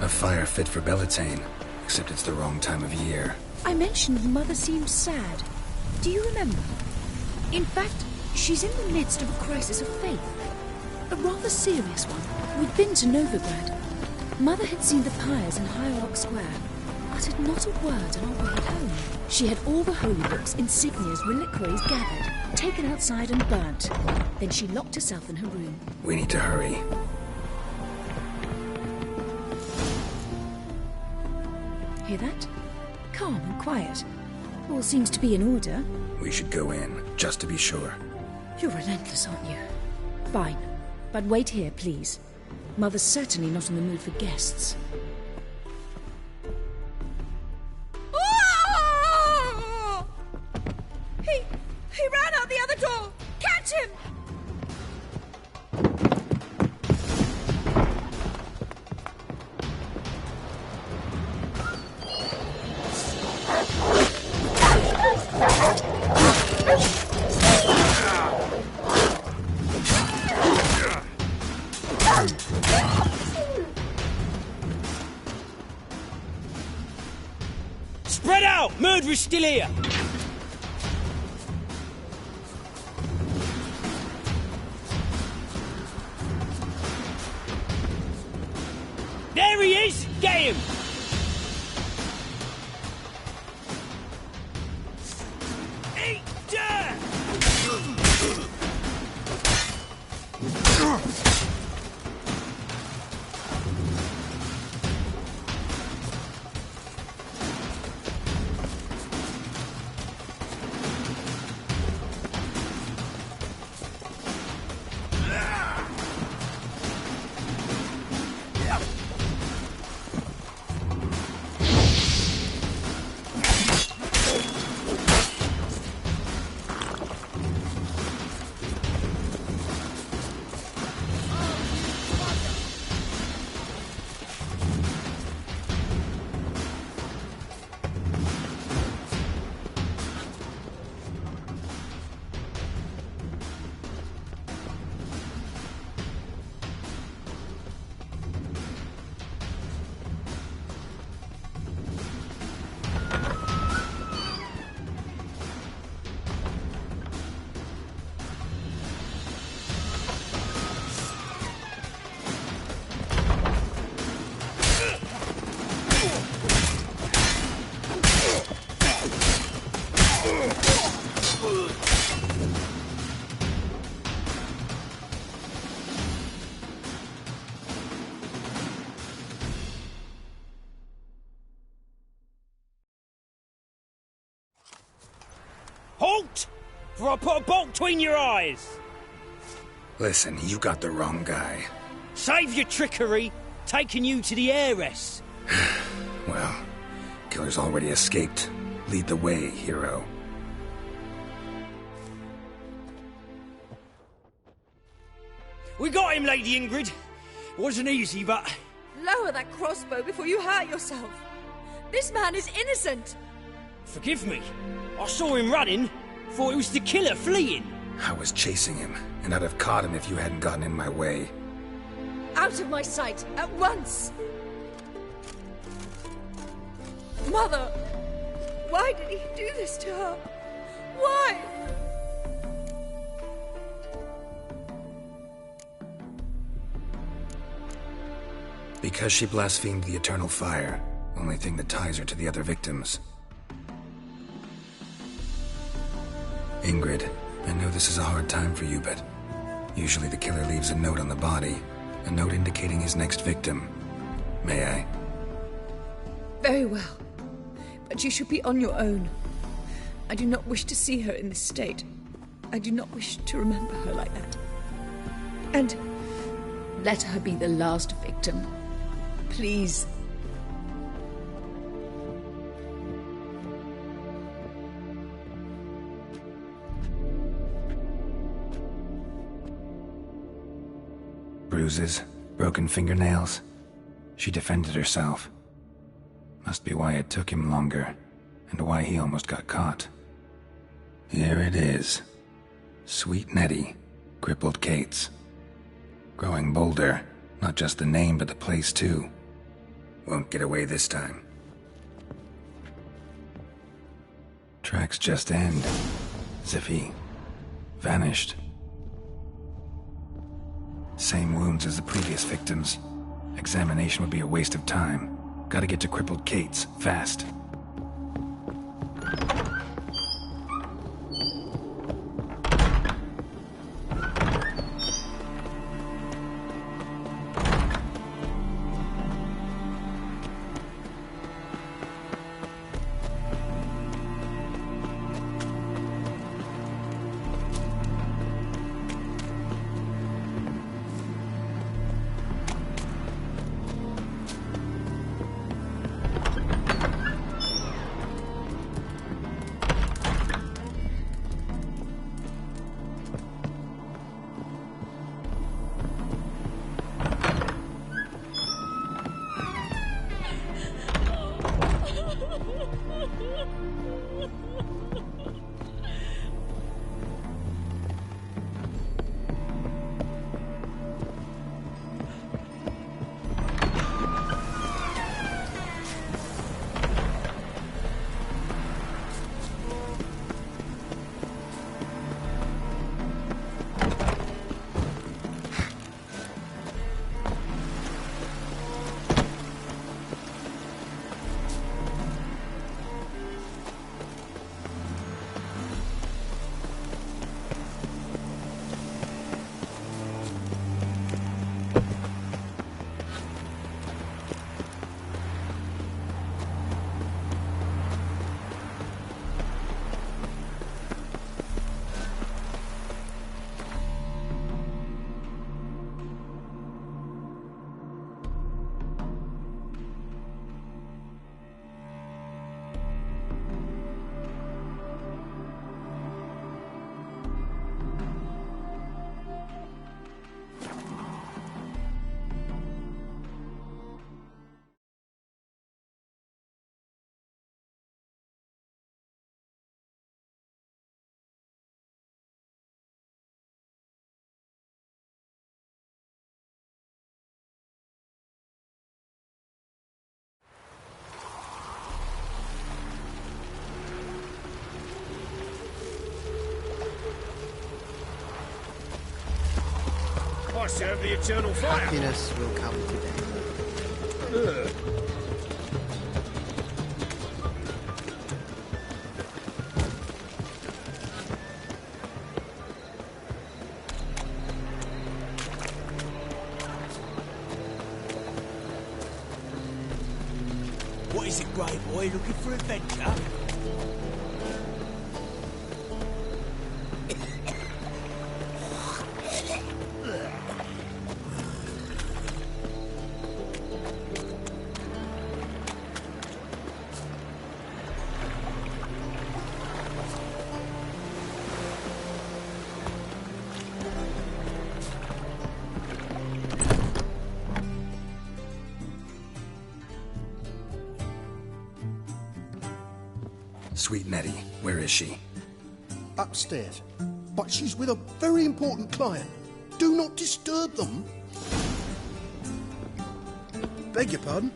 A fire fit for Bellatane, except it's the wrong time of year. I mentioned Mother seemed sad. Do you remember? In fact, she's in the midst of a crisis of faith. A rather serious one. We'd been to Novigrad. Mother had seen the pyres in High Rock Square. uttered not a word on our way home. She had all the holy books, insignias, reliquaries gathered, taken outside and burnt. Then she locked herself in her room. We need to hurry. Hear that? Calm and quiet. All seems to be in order. We should go in, just to be sure. You're relentless, aren't you? Fine. But wait here, please. Mother's certainly not in the mood for guests. Oh! He ran out the other door! Catch him! Spread out! Murderer's still here! There he is! Get him! Eat dirt! Halt! For I put a bolt between your eyes! Listen, you got the wrong guy. Save your trickery, taking you to the heiress. Well, killer's already escaped. Lead the way, hero. We got him, Lady Ingrid. Wasn't easy, but... Lower that crossbow before you hurt yourself. This man is innocent. Forgive me. I saw him running. Thought it was the killer fleeing. I was chasing him, and I'd have caught him if you hadn't gotten in my way. Out of my sight, at once! Mother! Why did he do this to her? Why? Because she blasphemed the eternal fire. Only thing that ties her to the other victims. Ingrid, I know this is a hard time for you, but usually the killer leaves a note on the body. A note indicating his next victim. May I? Very well. But you should be on your own. I do not wish to see her in this state. I do not wish to remember her like that. And let her be the last victim. Please. Bruises, broken fingernails. She defended herself. Must be why it took him longer, and why he almost got caught. Here it is. Sweet Nettie, crippled Kate's. Growing bolder, not just the name but the place too. Won't get away this time. Tracks just end, as if he vanished. Same wounds as the previous victims. Examination would be a waste of time. Gotta get to crippled Kate's, fast. I serve the eternal fire. Happiness will come today. What is it, Grey Boy? Looking for adventure? Sweet Nettie, where is she? Upstairs. But she's with a very important client. Do not disturb them. Beg your pardon?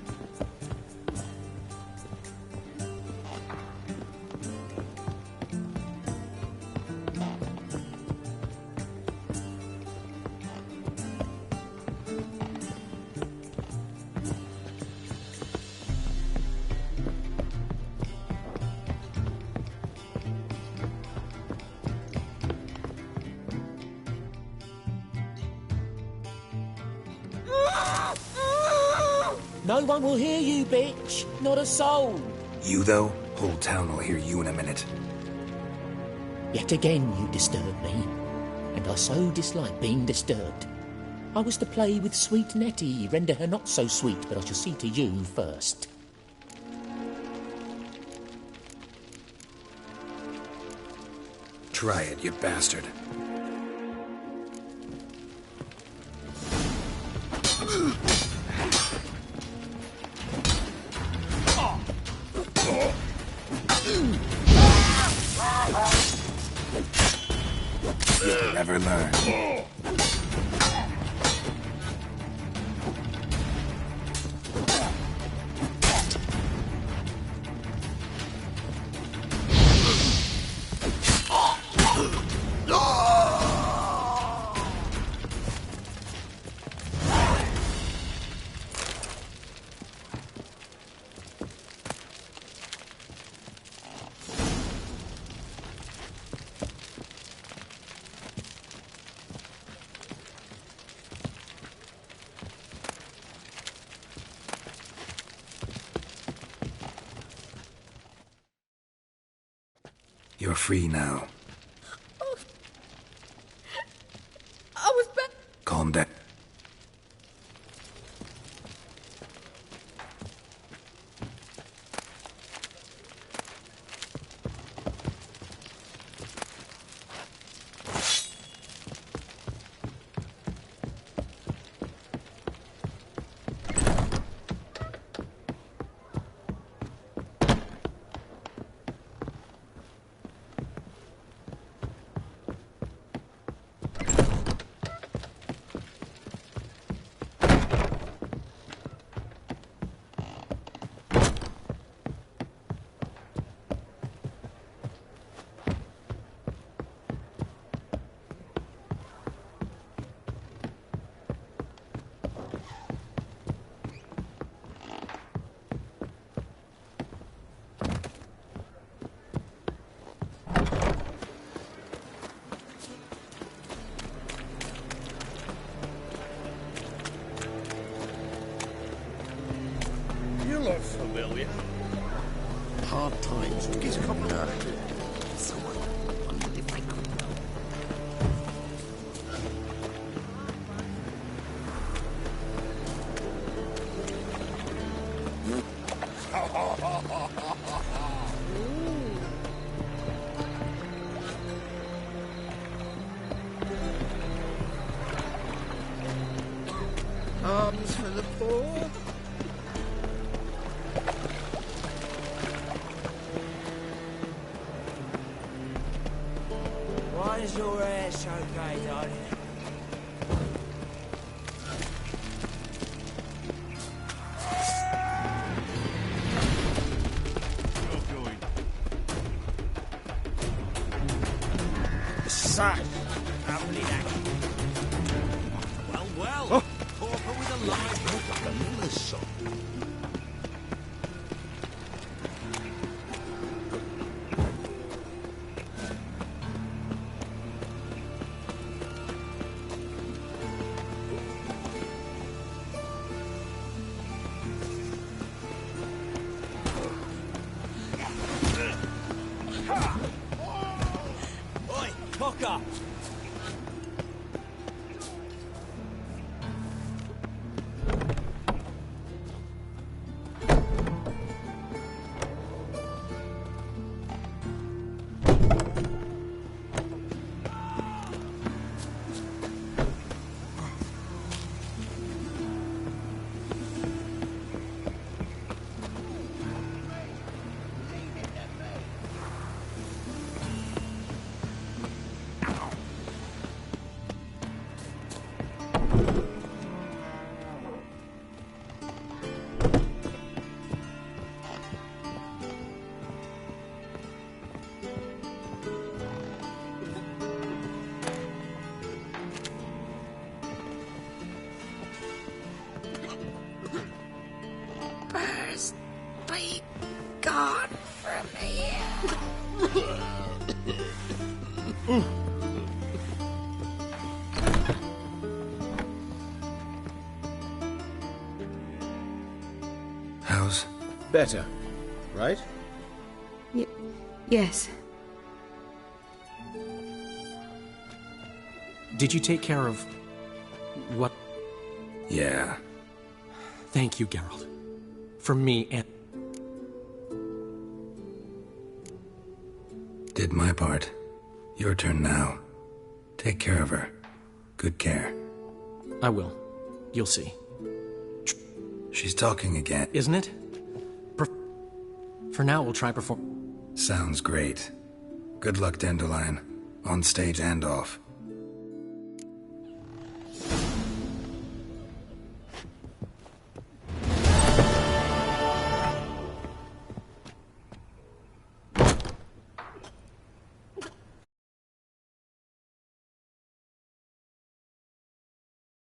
No one will hear you, bitch. Not a soul. You, though? Whole town will hear you in a minute. Yet again you disturb me, and I so dislike being disturbed. I was to play with sweet Nettie, render her not so sweet, but I shall see to you first. Try it, you bastard. You'll never learn. You're free now. I was back. Calm down. You look familiar. Hard times with his copper. Someone wondered if they could Arms for the poor. Why is your hair so grey, darling? Such lovely that. Well, well. Oh. Pauper with a live like a little song. Oi, Cocker! First, be gone from here. How's... Better, right? Yes. Did you take care of... what? Yeah. Thank you, Geralt. For me and... Did my part. Your turn now. Take care of her. Good care. I will. You'll see. She's talking again. Isn't it? For now, we'll try perform... Sounds great. Good luck, Dandelion. On stage and off.